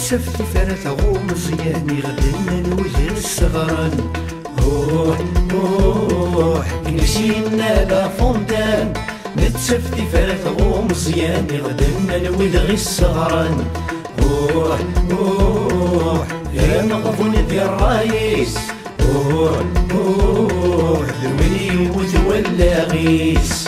نتسفتي فرث غومزيان يغدلنا نوجه الصغران. روح روح نمشينا لا فوندان، نتسفتي فرث غومزيان يغدلنا نوجه الصغران. روح روح يا مغفون ذي الرايس، روح روح ذوي وتولى غيس.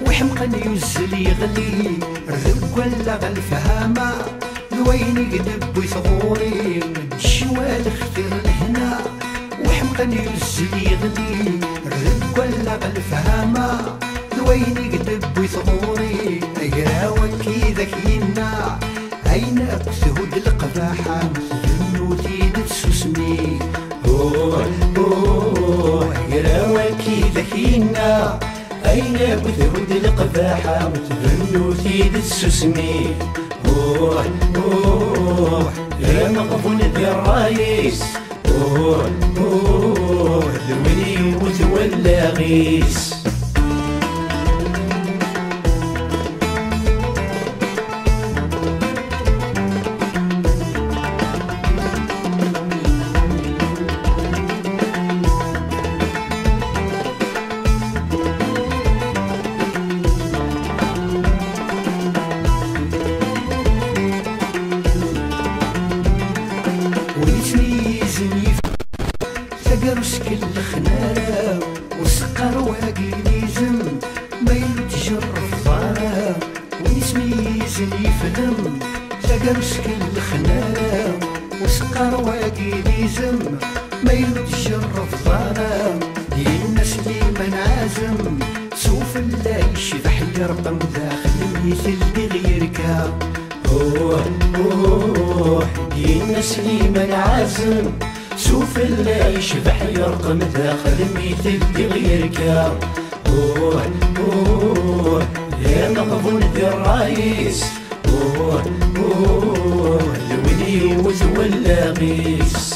وحمقا يوزل يغلي الرق ولا غالفهامة لوين يقلب ويثغوري. الشوال اختير لهنا وحمقا يوزل يغلي الرق ولا غالفهامة لوين يقلب ويثغوري. اقراوك كي ذكينا عينك تهود القباحة مثل تيد تسوسمي. روح روح اقراوك كي ذكينا عينك وثهود القباحة مثل تيد تسوسمي. روح روح يا مغفون ذي الرايس، روح روح ذوي وتولى غيس. سقرش كل خنارة وسقر واقي ليزم ما يتجرف ضارة ويسميزن يفدم. سقرش كل خنارة وسقر واقي ليزم ما يتجرف ضارة. دي الناس اللي منعازم سوف لا يشبح يرقم داخل مثل بغيرك. روح روح دي الناس اللي منعازم شوف اللي يشبح يرقم داخل مثل غيرك. روح روح يا مغفون ذي الرايس، روح روح ذوي وتولى غيس.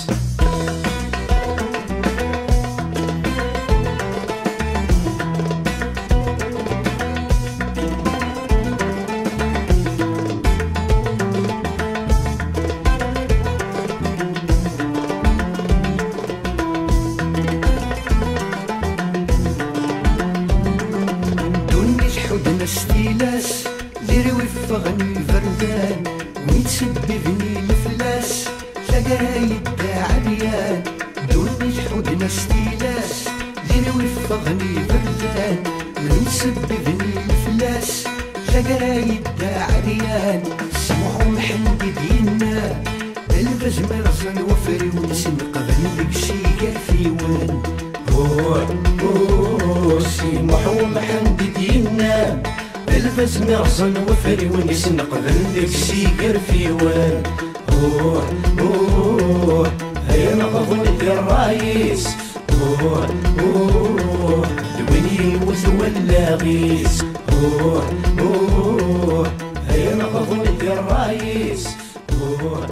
ستيلاس ديري وفغني فردان ويتسببني الفلاس تلاقايد عريان. دوني حودنا ستيلاس ديري وفغني فردان ويتسببني الفلاس تلاقايد عريان. سمعوا محمد دينا البز مرزن وفري ونسن قبل لكشي كافيوان. روح روح سمعوا محمد دينا البس مرزن وفري ونسن قبل لكشي كافيوان. روح روح يا مغفون ذي الرايس، روح روح ذوي وتولى غيس. روح روح يا مغفون ذي الرايس، روح